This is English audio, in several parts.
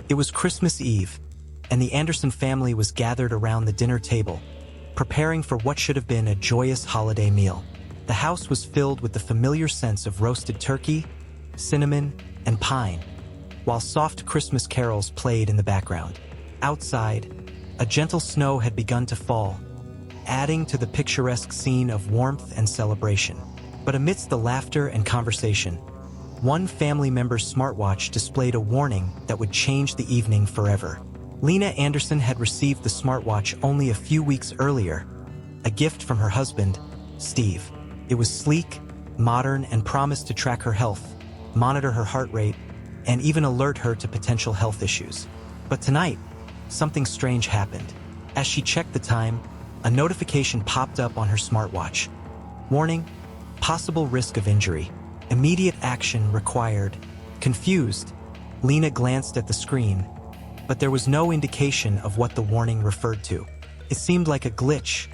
It was Christmas Eve, and the Anderson family was gathered around the dinner table, preparing for what should have been a joyous holiday meal. The house was filled with the familiar sense of roasted turkey, cinnamon, and pine, while soft Christmas carols played in the background. Outside, a gentle snow had begun to fall, adding to the picturesque scene of warmth and celebration. But amidst the laughter and conversation, one family member's smartwatch displayed a warning that would change the evening forever. Lena Anderson had received the smartwatch only a few weeks earlier, a gift from her husband, Steve. It was sleek, modern, and promised to track her health, monitor her heart rate, and even alert her to potential health issues. But tonight, something strange happened. As she checked the time, a notification popped up on her smartwatch. Warning: possible risk of injury. Immediate action required. Confused, Lena glanced at the screen, but there was no indication of what the warning referred to. It seemed like a glitch.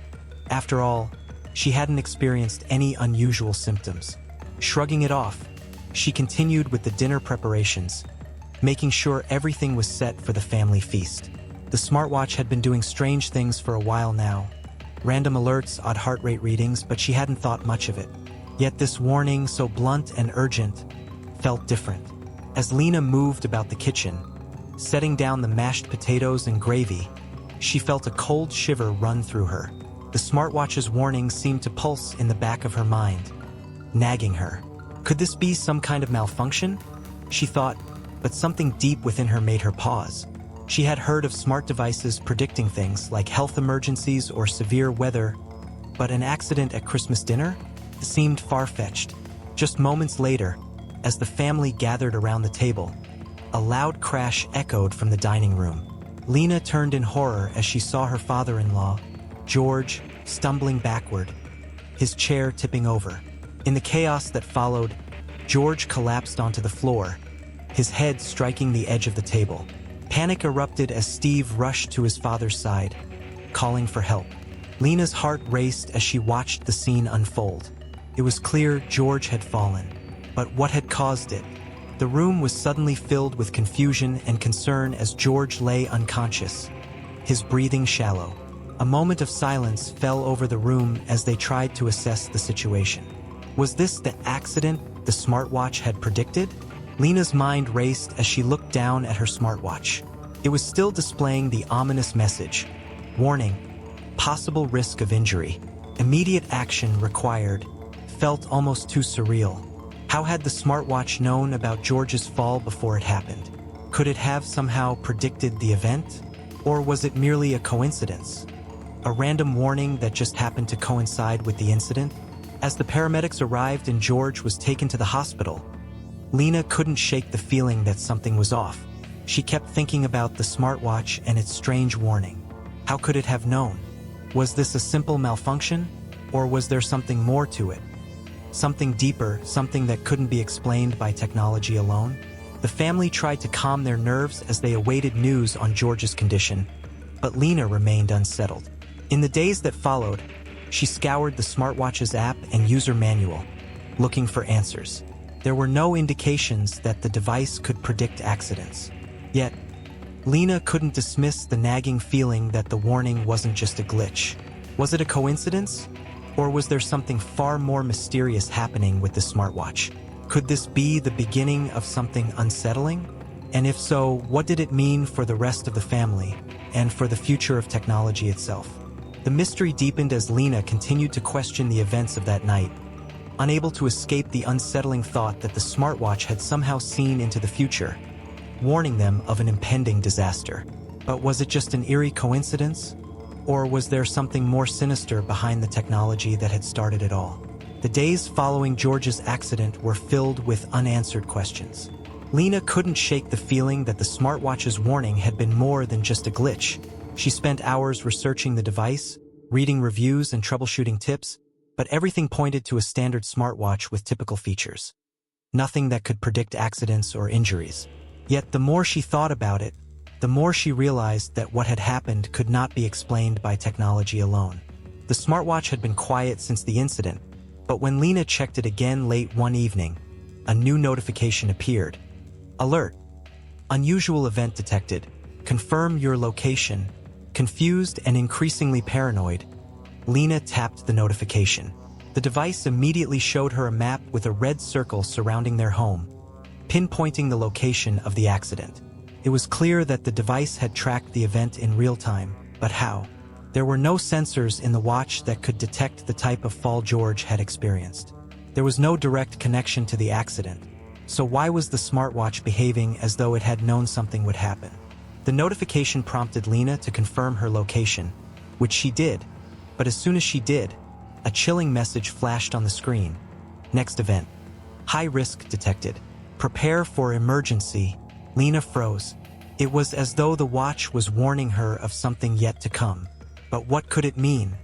After all, she hadn't experienced any unusual symptoms. Shrugging it off, she continued with the dinner preparations, making sure everything was set for the family feast. The smartwatch had been doing strange things for a while now. Random alerts, odd heart rate readings, but she hadn't thought much of it. Yet this warning, so blunt and urgent, felt different. As Lena moved about the kitchen, setting down the mashed potatoes and gravy, she felt a cold shiver run through her. The smartwatch's warning seemed to pulse in the back of her mind, nagging her. Could this be some kind of malfunction? She thought, but something deep within her made her pause. She had heard of smart devices predicting things like health emergencies or severe weather, but an accident at Christmas dinner seemed far-fetched. Just moments later, as the family gathered around the table, a loud crash echoed from the dining room. Lena turned in horror as she saw her father-in-law, George, stumbling backward, his chair tipping over. In the chaos that followed, George collapsed onto the floor, his head striking the edge of the table. Panic erupted as Steve rushed to his father's side, calling for help. Lena's heart raced as she watched the scene unfold. It was clear George had fallen, but what had caused it? The room was suddenly filled with confusion and concern as George lay unconscious, his breathing shallow. A moment of silence fell over the room as they tried to assess the situation. Was this the accident the smartwatch had predicted? Lena's mind raced as she looked down at her smartwatch. It was still displaying the ominous message. Warning: possible risk of injury. Immediate action required. Felt almost too surreal. How had the smartwatch known about George's fall before it happened? Could it have somehow predicted the event? Or was it merely a coincidence? A random warning that just happened to coincide with the incident? As the paramedics arrived and George was taken to the hospital, Lena couldn't shake the feeling that something was off. She kept thinking about the smartwatch and its strange warning. How could it have known? Was this a simple malfunction? Or was there something more to it? Something deeper, something that couldn't be explained by technology alone? The family tried to calm their nerves as they awaited news on George's condition, but Lena remained unsettled. In the days that followed, she scoured the smartwatch's app and user manual, looking for answers. There were no indications that the device could predict accidents. Yet, Lena couldn't dismiss the nagging feeling that the warning wasn't just a glitch. Was it a coincidence? Or was there something far more mysterious happening with the smartwatch? Could this be the beginning of something unsettling? And if so, what did it mean for the rest of the family and for the future of technology itself? The mystery deepened as Lena continued to question the events of that night, unable to escape the unsettling thought that the smartwatch had somehow seen into the future, warning them of an impending disaster. But was it just an eerie coincidence? Or was there something more sinister behind the technology that had started it all? The days following George's accident were filled with unanswered questions. Lena couldn't shake the feeling that the smartwatch's warning had been more than just a glitch. She spent hours researching the device, reading reviews and troubleshooting tips, but everything pointed to a standard smartwatch with typical features. Nothing that could predict accidents or injuries. Yet the more she thought about it, the more she realized that what had happened could not be explained by technology alone. The smartwatch had been quiet since the incident, but when Lena checked it again late one evening, a new notification appeared. Alert! Unusual event detected. Confirm your location. Confused and increasingly paranoid, Lena tapped the notification. The device immediately showed her a map with a red circle surrounding their home, pinpointing the location of the accident. It was clear that the device had tracked the event in real time, but how? There were no sensors in the watch that could detect the type of fall George had experienced. There was no direct connection to the accident, so why was the smartwatch behaving as though it had known something would happen? The notification prompted Lena to confirm her location, which she did, but as soon as she did, a chilling message flashed on the screen. Next event. High risk detected. Prepare for emergency. Lena froze. It was as though the watch was warning her of something yet to come. But what could it mean?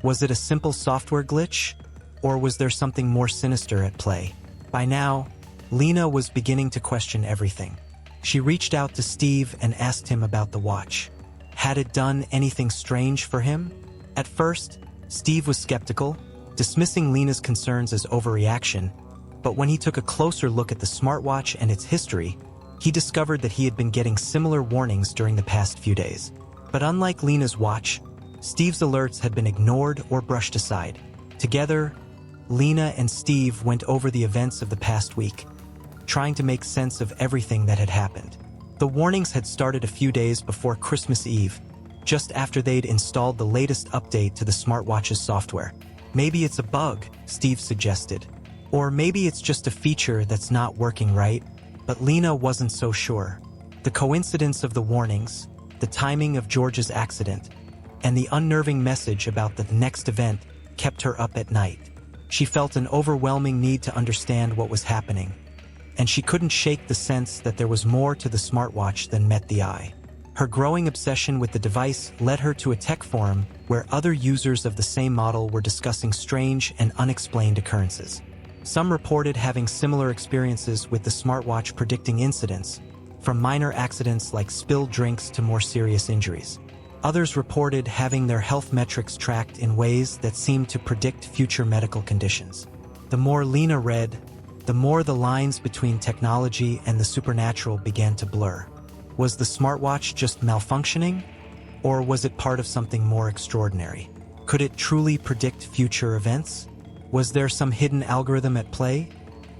Was it a simple software glitch? Or was there something more sinister at play? By now, Lena was beginning to question everything. She reached out to Steve and asked him about the watch. Had it done anything strange for him? At first, Steve was skeptical, dismissing Lena's concerns as overreaction, but when he took a closer look at the smartwatch and its history, he discovered that he had been getting similar warnings during the past few days. But unlike Lena's watch, Steve's alerts had been ignored or brushed aside. Together, Lena and Steve went over the events of the past week, trying to make sense of everything that had happened. The warnings had started a few days before Christmas Eve, just after they'd installed the latest update to the smartwatch's software. Maybe it's a bug, Steve suggested. Or maybe it's just a feature that's not working right, but Lena wasn't so sure. The coincidence of the warnings, the timing of George's accident, and the unnerving message about the next event kept her up at night. She felt an overwhelming need to understand what was happening, and she couldn't shake the sense that there was more to the smartwatch than met the eye. Her growing obsession with the device led her to a tech forum where other users of the same model were discussing strange and unexplained occurrences. Some reported having similar experiences with the smartwatch predicting incidents, from minor accidents like spilled drinks to more serious injuries. Others reported having their health metrics tracked in ways that seemed to predict future medical conditions. The more Lena read, the more the lines between technology and the supernatural began to blur. Was the smartwatch just malfunctioning? Or was it part of something more extraordinary? Could it truly predict future events? Was there some hidden algorithm at play?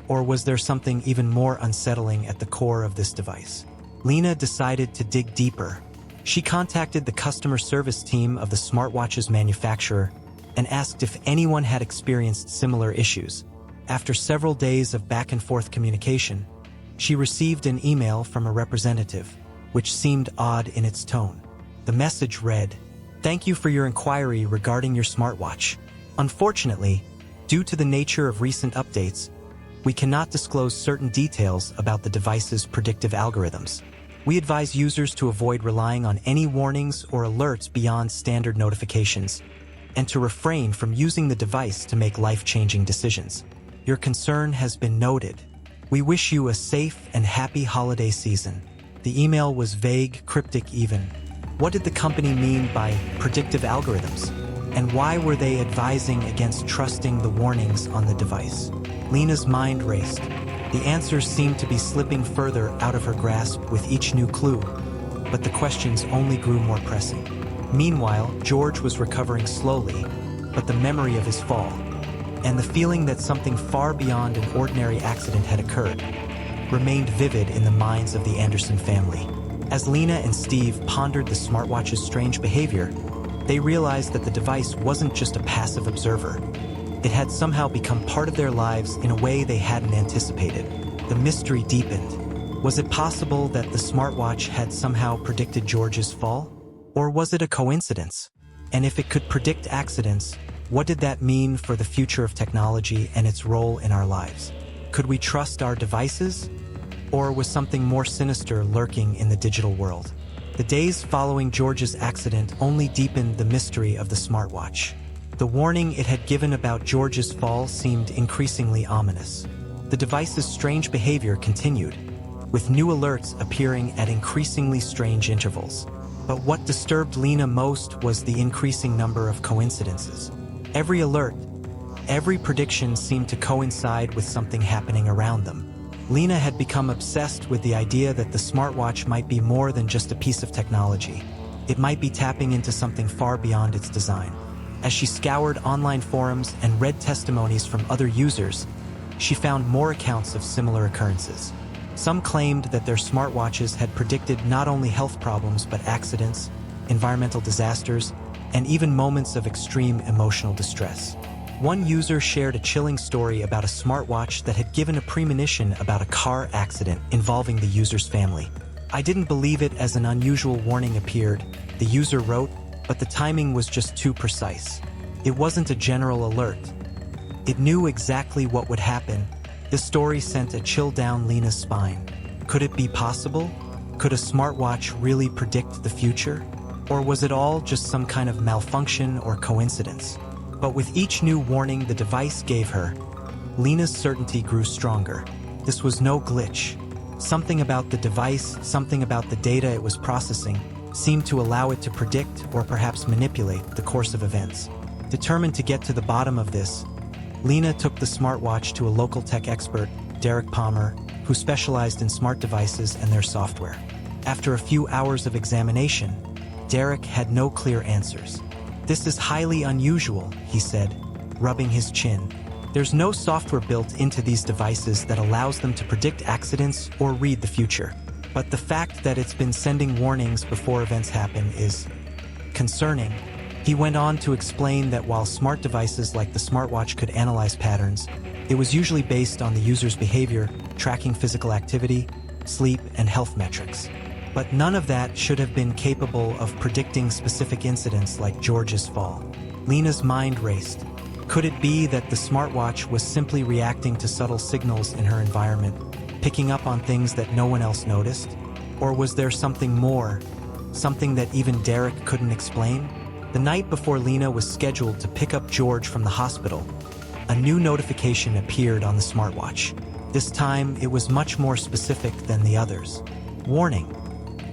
Or was there something even more unsettling at the core of this device? Lena decided to dig deeper. She contacted the customer service team of the smartwatch's manufacturer and asked if anyone had experienced similar issues. After several days of back-and-forth communication, she received an email from a representative, which seemed odd in its tone. The message read, "Thank you for your inquiry regarding your smartwatch. Unfortunately, due to the nature of recent updates, we cannot disclose certain details about the device's predictive algorithms. We advise users to avoid relying on any warnings or alerts beyond standard notifications, and to refrain from using the device to make life-changing decisions. Your concern has been noted. We wish you a safe and happy holiday season." The email was vague, cryptic even. What did the company mean by predictive algorithms? And why were they advising against trusting the warnings on the device? Lena's mind raced. The answers seemed to be slipping further out of her grasp with each new clue, but the questions only grew more pressing. Meanwhile, George was recovering slowly, but the memory of his fall, and the feeling that something far beyond an ordinary accident had occurred, remained vivid in the minds of the Anderson family. As Lena and Steve pondered the smartwatch's strange behavior, they realized that the device wasn't just a passive observer. It had somehow become part of their lives in a way they hadn't anticipated. The mystery deepened. Was it possible that the smartwatch had somehow predicted George's fall? Or was it a coincidence? And if it could predict accidents, what did that mean for the future of technology and its role in our lives? Could we trust our devices? Or was something more sinister lurking in the digital world? The days following George's accident only deepened the mystery of the smartwatch. The warning it had given about George's fall seemed increasingly ominous. The device's strange behavior continued, with new alerts appearing at increasingly strange intervals. But what disturbed Lena most was the increasing number of coincidences. Every alert, every prediction seemed to coincide with something happening around them. Lena had become obsessed with the idea that the smartwatch might be more than just a piece of technology. It might be tapping into something far beyond its design. As she scoured online forums and read testimonies from other users, she found more accounts of similar occurrences. Some claimed that their smartwatches had predicted not only health problems but accidents, environmental disasters, and even moments of extreme emotional distress. One user shared a chilling story about a smartwatch that had given a premonition about a car accident involving the user's family. "I didn't believe it as an unusual warning appeared," the user wrote, "but the timing was just too precise. It wasn't a general alert. It knew exactly what would happen." This story sent a chill down Lena's spine. Could it be possible? Could a smartwatch really predict the future? Or was it all just some kind of malfunction or coincidence? But with each new warning the device gave her, Lena's certainty grew stronger. This was no glitch. Something about the device, something about the data it was processing, seemed to allow it to predict or perhaps manipulate the course of events. Determined to get to the bottom of this, Lena took the smartwatch to a local tech expert, Derek Palmer, who specialized in smart devices and their software. After a few hours of examination, Derek had no clear answers. "This is highly unusual," he said, rubbing his chin. "There's no software built into these devices that allows them to predict accidents or read the future. But the fact that it's been sending warnings before events happen is concerning." He went on to explain that while smart devices like the smartwatch could analyze patterns, it was usually based on the user's behavior, tracking physical activity, sleep, and health metrics. But none of that should have been capable of predicting specific incidents like George's fall. Lena's mind raced. Could it be that the smartwatch was simply reacting to subtle signals in her environment, picking up on things that no one else noticed? Or was there something more, something that even Derek couldn't explain? The night before Lena was scheduled to pick up George from the hospital, a new notification appeared on the smartwatch. This time, it was much more specific than the others. "Warning.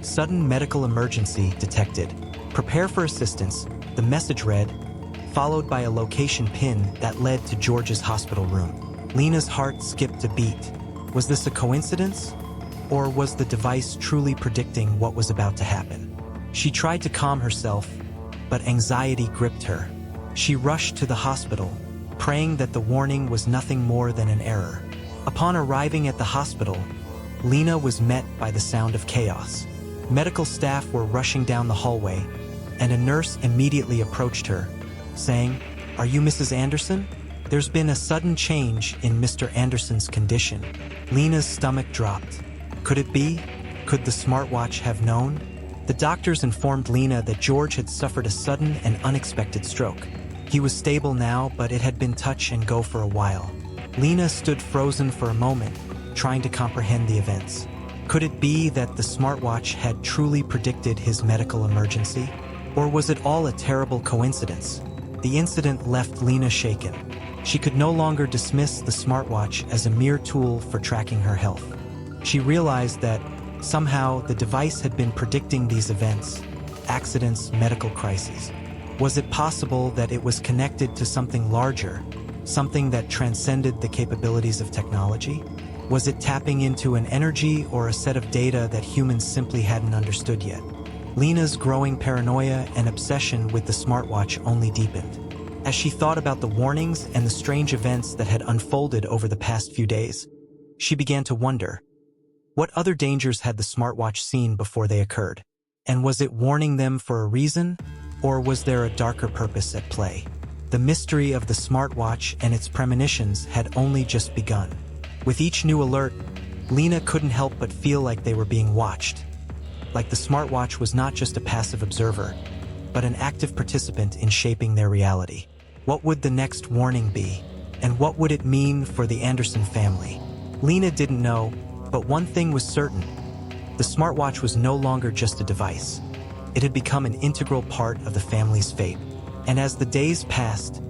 Sudden medical emergency detected. Prepare for assistance," the message read, followed by a location pin that led to George's hospital room. Lena's heart skipped a beat. Was this a coincidence? Or was the device truly predicting what was about to happen? She tried to calm herself, but anxiety gripped her. She rushed to the hospital, praying that the warning was nothing more than an error. Upon arriving at the hospital, Lena was met by the sound of chaos. Medical staff were rushing down the hallway, and a nurse immediately approached her, saying, "Are you Mrs. Anderson? There's been a sudden change in Mr. Anderson's condition." Lena's stomach dropped. Could it be? Could the smartwatch have known? The doctors informed Lena that George had suffered a sudden and unexpected stroke. He was stable now, but it had been touch and go for a while. Lena stood frozen for a moment, trying to comprehend the events. Could it be that the smartwatch had truly predicted his medical emergency? Or was it all a terrible coincidence? The incident left Lena shaken. She could no longer dismiss the smartwatch as a mere tool for tracking her health. She realized that, somehow, the device had been predicting these events, accidents, medical crises. Was it possible that it was connected to something larger, something that transcended the capabilities of technology? Was it tapping into an energy or a set of data that humans simply hadn't understood yet? Lena's growing paranoia and obsession with the smartwatch only deepened. As she thought about the warnings and the strange events that had unfolded over the past few days, she began to wonder, what other dangers had the smartwatch seen before they occurred? And was it warning them for a reason, or was there a darker purpose at play? The mystery of the smartwatch and its premonitions had only just begun. With each new alert, Lena couldn't help but feel like they were being watched. Like the smartwatch was not just a passive observer, but an active participant in shaping their reality. What would the next warning be? And what would it mean for the Anderson family? Lena didn't know, but one thing was certain. The smartwatch was no longer just a device. It had become an integral part of the family's fate. And as the days passed,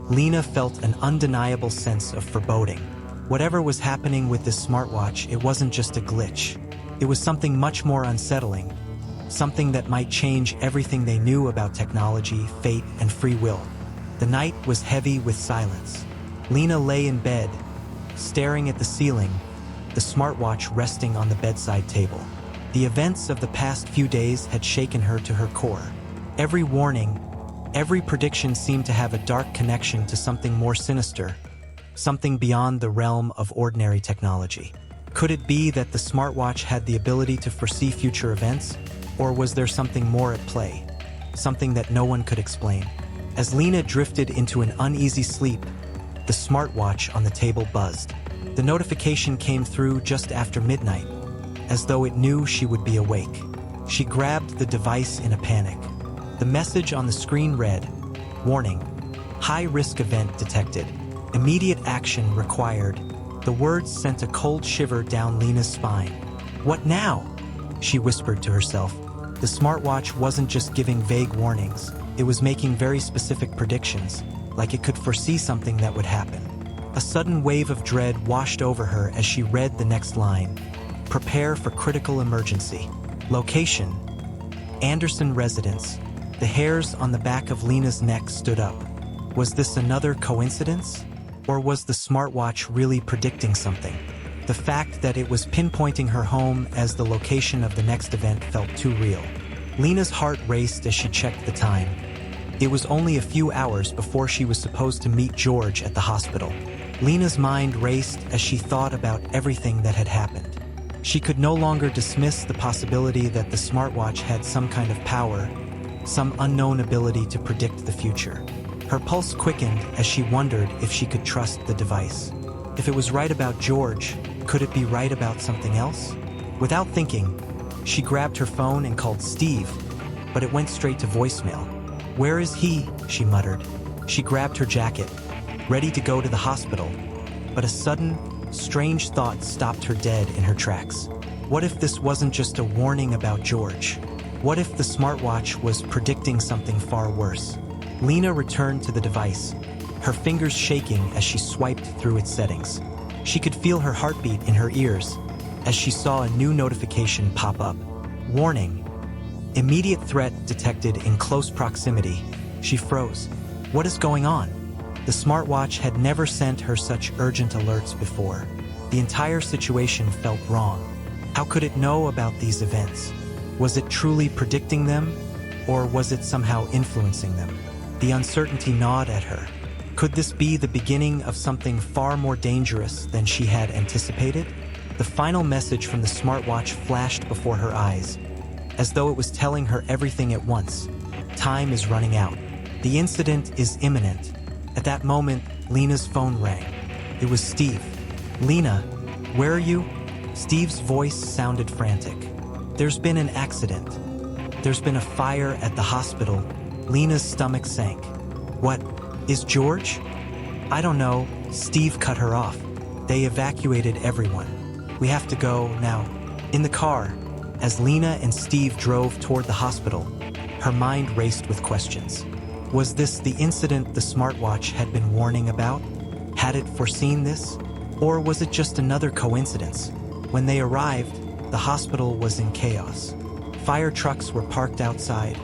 Lena felt an undeniable sense of foreboding. Whatever was happening with this smartwatch, it wasn't just a glitch. It was something much more unsettling, something that might change everything they knew about technology, fate, and free will. The night was heavy with silence. Lena lay in bed, staring at the ceiling, the smartwatch resting on the bedside table. The events of the past few days had shaken her to her core. Every warning, every prediction seemed to have a dark connection to something more sinister, something beyond the realm of ordinary technology. Could it be that the smartwatch had the ability to foresee future events, or was there something more at play, something that no one could explain? As Lena drifted into an uneasy sleep, the smartwatch on the table buzzed. The notification came through just after midnight, as though it knew she would be awake. She grabbed the device in a panic. The message on the screen read, "Warning, high-risk event detected. Immediate action required." The words sent a cold shiver down Lena's spine. "What now?" she whispered to herself. The smartwatch wasn't just giving vague warnings, it was making very specific predictions, like it could foresee something that would happen. A sudden wave of dread washed over her as she read the next line. "Prepare for critical emergency. Location, Anderson residence." The hairs on the back of Lena's neck stood up. Was this another coincidence? Or was the smartwatch really predicting something? The fact that it was pinpointing her home as the location of the next event felt too real. Lena's heart raced as she checked the time. It was only a few hours before she was supposed to meet George at the hospital. Lena's mind raced as she thought about everything that had happened. She could no longer dismiss the possibility that the smartwatch had some kind of power, some unknown ability to predict the future. Her pulse quickened as she wondered if she could trust the device. If it was right about George, could it be right about something else? Without thinking, she grabbed her phone and called Steve, but it went straight to voicemail. "Where is he?" she muttered. She grabbed her jacket, ready to go to the hospital, but a sudden, strange thought stopped her dead in her tracks. What if this wasn't just a warning about George? What if the smartwatch was predicting something far worse? Lena returned to the device, her fingers shaking as she swiped through its settings. She could feel her heartbeat in her ears as she saw a new notification pop up. "Warning. Immediate threat detected in close proximity." She froze. What is going on? The smartwatch had never sent her such urgent alerts before. The entire situation felt wrong. How could it know about these events? Was it truly predicting them, or was it somehow influencing them? The uncertainty gnawed at her. Could this be the beginning of something far more dangerous than she had anticipated? The final message from the smartwatch flashed before her eyes, as though it was telling her everything at once. Time is running out. The incident is imminent. At that moment, Lena's phone rang. It was Steve. "Lena, where are you?" Steve's voice sounded frantic. "There's been an accident. There's been a fire at the hospital." Lena's stomach sank. "What? Is George?" "I don't know." Steve cut her off. "They evacuated everyone. We have to go now." In the car, as Lena and Steve drove toward the hospital, her mind raced with questions. Was this the incident the smartwatch had been warning about? Had it foreseen this? Or was it just another coincidence? When they arrived, the hospital was in chaos. Fire trucks were parked outside,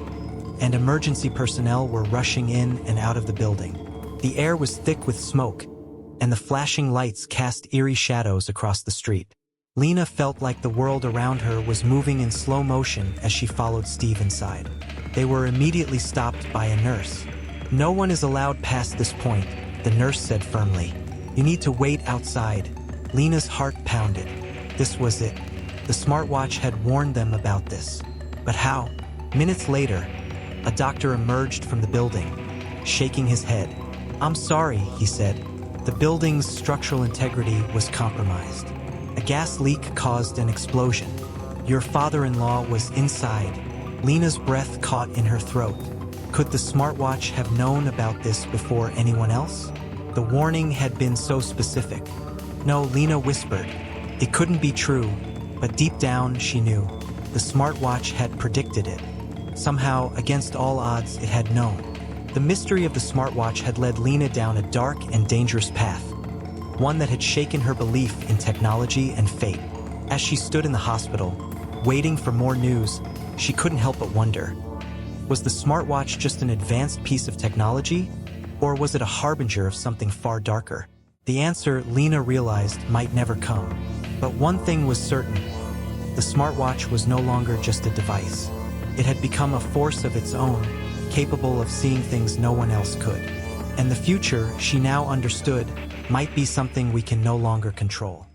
and emergency personnel were rushing in and out of the building. The air was thick with smoke, and the flashing lights cast eerie shadows across the street. Lena felt like the world around her was moving in slow motion as she followed Steve inside. They were immediately stopped by a nurse. "No one is allowed past this point," the nurse said firmly. "You need to wait outside." Lena's heart pounded. This was it. The smartwatch had warned them about this. But how? Minutes later, a doctor emerged from the building, shaking his head. "I'm sorry," he said. "The building's structural integrity was compromised. A gas leak caused an explosion. Your father-in-law was inside." Lena's breath caught in her throat. Could the smartwatch have known about this before anyone else? The warning had been so specific. No, Lena whispered. It couldn't be true, but deep down she knew. The smartwatch had predicted it. Somehow, against all odds, it had known. The mystery of the smartwatch had led Lena down a dark and dangerous path, one that had shaken her belief in technology and fate. As she stood in the hospital, waiting for more news, she couldn't help but wonder, was the smartwatch just an advanced piece of technology, or was it a harbinger of something far darker? The answer, Lena realized, might never come. But one thing was certain. The smartwatch was no longer just a device. It had become a force of its own, capable of seeing things no one else could. And the future, she now understood, might be something we can no longer control.